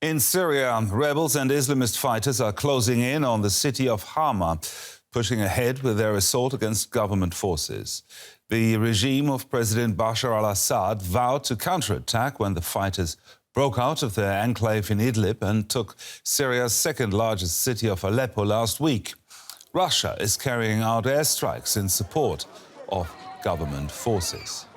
In Syria, rebels and Islamist fighters are closing in on the city of Hama, pushing ahead with their assault against government forces. The regime of President Bashar al-Assad vowed to counterattack when the fighters broke out of their enclave in Idlib and took Syria's second-largest city of Aleppo last week. Russia is carrying out airstrikes in support of government forces.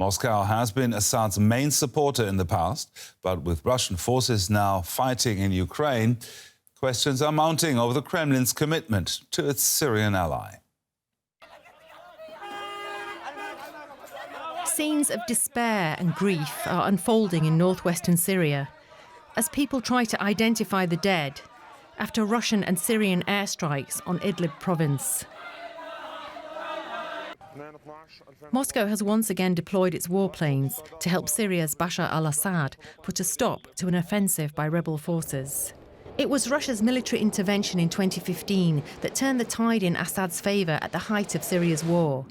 Moscow has been Assad's main supporter in the past, but with Russian forces now fighting in Ukraine, questions are mounting over the Kremlin's commitment to its Syrian ally. Scenes of despair and grief are unfolding in northwestern Syria as people try to identify the dead after Russian and Syrian airstrikes on Idlib province. Moscow has once again deployed its warplanes to help Syria's Bashar al-Assad put a stop to an offensive by rebel forces. It was Russia's military intervention in 2015 that turned the tide in Assad's favour at the height of Syria's war.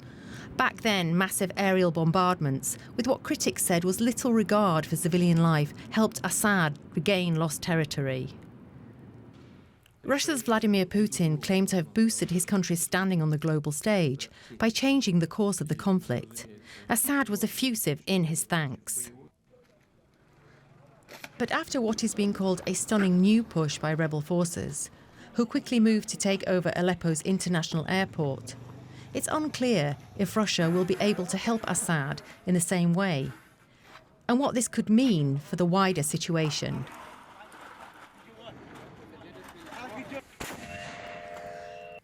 Back then, massive aerial bombardments, with what critics said was little regard for civilian life, helped Assad regain lost territory. Russia's Vladimir Putin claimed to have boosted his country's standing on the global stage by changing the course of the conflict. Assad was effusive in his thanks. But after what is being called a stunning new push by rebel forces, who quickly moved to take over Aleppo's international airport, it's unclear if Russia will be able to help Assad in the same way, and what this could mean for the wider situation.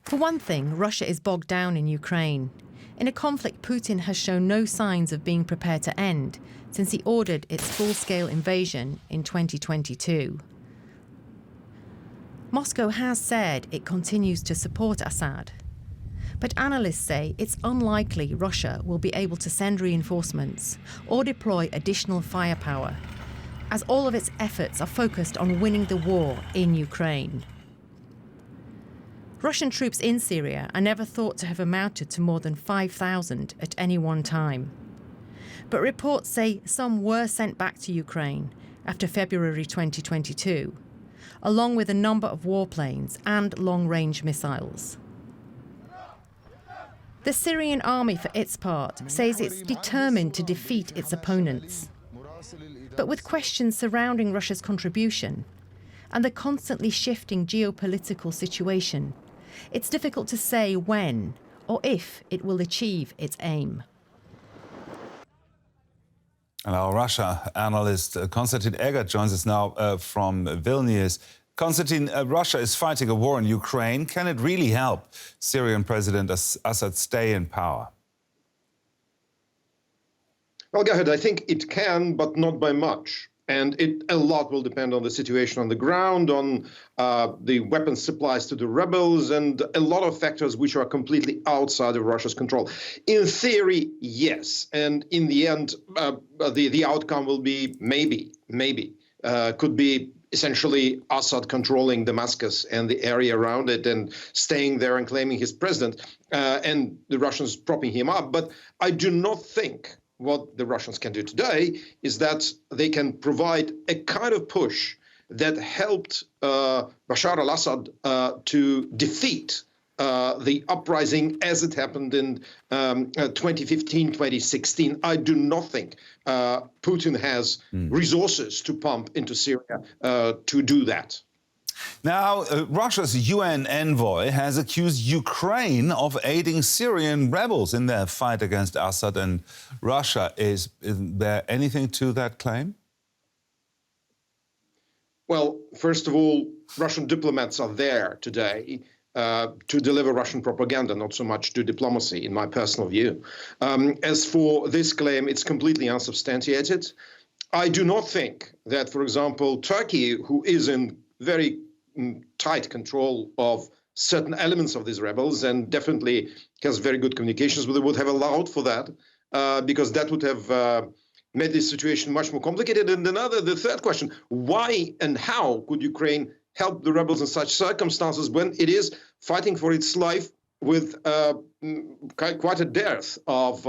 For one thing, Russia is bogged down in Ukraine, in a conflict Putin has shown no signs of being prepared to end since he ordered its full-scale invasion in 2022. Moscow has said it continues to support Assad, but analysts say it's unlikely Russia will be able to send reinforcements or deploy additional firepower, as all of its efforts are focused on winning the war in Ukraine. Russian troops in Syria are never thought to have amounted to more than 5,000 at any one time. But reports say some were sent back to Ukraine after February 2022, along with a number of warplanes and long-range missiles. The Syrian army, for its part, says it's determined to defeat its opponents. But with questions surrounding Russia's contribution and the constantly shifting geopolitical situation, it's difficult to say when or if it will achieve its aim. And our Russia analyst Konstantin Eggert joins us now from Vilnius. Konstantin, Russia is fighting a war in Ukraine. Can it really help Syrian President Assad stay in power? Well, go ahead. I think it can, but not by much. And a lot will depend on the situation on the ground, on the weapons supplies to the rebels, and a lot of factors which are completely outside of Russia's control. In theory, yes. And in the end, the outcome will be maybe, could be essentially Assad controlling Damascus and the area around it and staying there and claiming his president, and the Russians propping him up. But I do not think what the Russians can do today is that they can provide a kind of push that helped Bashar al-Assad to defeat the uprising as it happened in 2015, 2016. I do not think Putin has resources to pump into Syria to do that. Now, Russia's UN envoy has accused Ukraine of aiding Syrian rebels in their fight against Assad and Russia. Is there anything to that claim? Well, first of all, Russian diplomats are there today to deliver Russian propaganda, not so much do diplomacy, in my personal view. As for this claim, it's completely unsubstantiated. I do not think that, for example, Turkey, who is in very tight control of certain elements of these rebels and definitely has very good communications with them, would have allowed for that, because that would have made this situation much more complicated. And the third question, why and how could Ukraine help the rebels in such circumstances when it is fighting for its life with quite a dearth of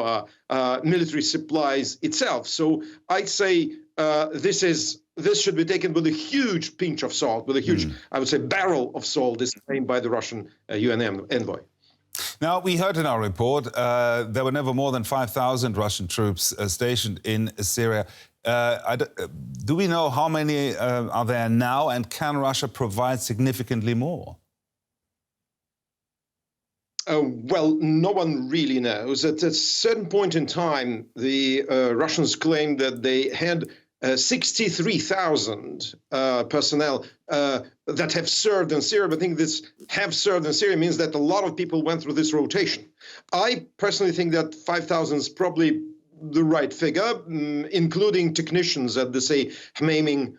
military supplies itself? So I'd say this should be taken with a huge pinch of salt, with a huge, I would say, barrel of salt. This is claimed by the Russian UN envoy. Now, we heard in our report there were never more than 5,000 Russian troops stationed in Syria. Do we know how many are there now, and can Russia provide significantly more? Well, no one really knows. At a certain point in time, the Russians claimed that they had 63,000 personnel that have served in Syria. But I think this have served in Syria means that a lot of people went through this rotation. I personally think that 5,000 is probably the right figure, including technicians at the, say, Hama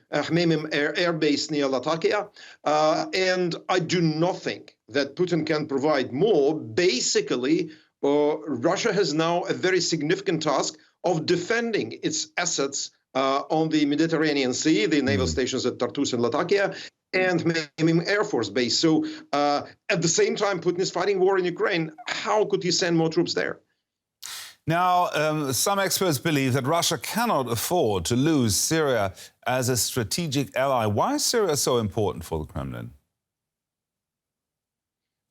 air base near Latakia. And I do not think that Putin can provide more. Basically, Russia has now a very significant task of defending its assets on the Mediterranean Sea, the naval stations at Tartus and Latakia, and Hama Air Force Base. So at the same time, Putin is fighting war in Ukraine. How could he send more troops there? Now, some experts believe that Russia cannot afford to lose Syria as a strategic ally. Why is Syria so important for the Kremlin?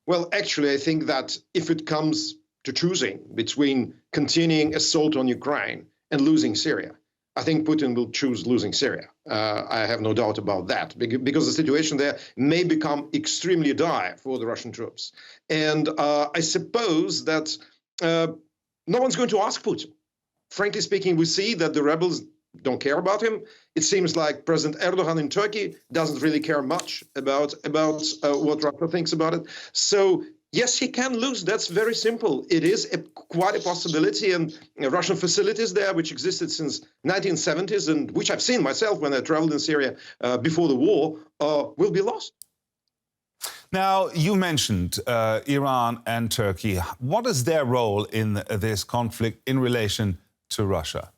Well, actually, I think that if it comes to choosing between continuing assault on Ukraine and losing Syria, I think Putin will choose losing Syria. I have no doubt about that, because the situation there may become extremely dire for the Russian troops. And I suppose that no one's going to ask Putin. Frankly speaking, we see that the rebels don't care about him. It seems like President Erdogan in Turkey doesn't really care much about what Russia thinks about it. So yes, he can lose. That's very simple. It is quite a possibility. And Russian facilities there, which existed since 1970s and which I've seen myself when I traveled in Syria before the war, will be lost. Now, you mentioned Iran and Turkey. What is their role in this conflict in relation to Russia?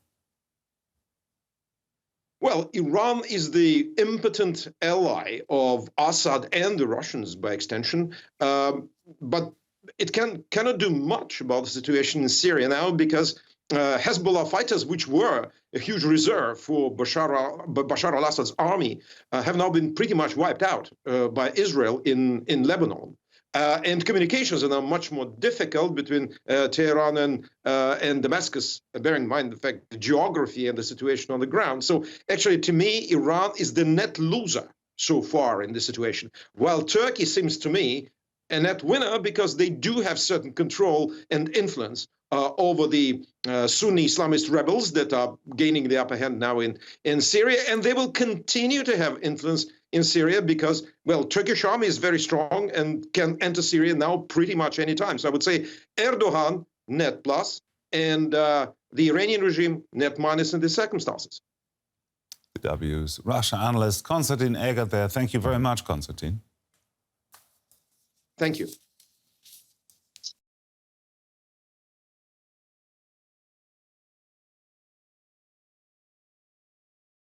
Well, Iran is the impotent ally of Assad and the Russians by extension, but it cannot do much about the situation in Syria now, because Hezbollah fighters, which were a huge reserve for Bashar al-Assad's army, have now been pretty much wiped out by Israel in Lebanon. And communications are now much more difficult between Tehran and Damascus, bearing in mind the fact, the geography and the situation on the ground. So actually, to me, Iran is the net loser so far in this situation, while Turkey seems to me a net winner, because they do have certain control and influence over the Sunni Islamist rebels that are gaining the upper hand now in Syria. And they will continue to have influence in Syria because, well, Turkish army is very strong and can enter Syria now pretty much any time. So I would say Erdogan, net plus, and the Iranian regime, net minus in these circumstances. W's Russia analyst Konstantin Egert there. Thank you very much, Konstantin. Thank you.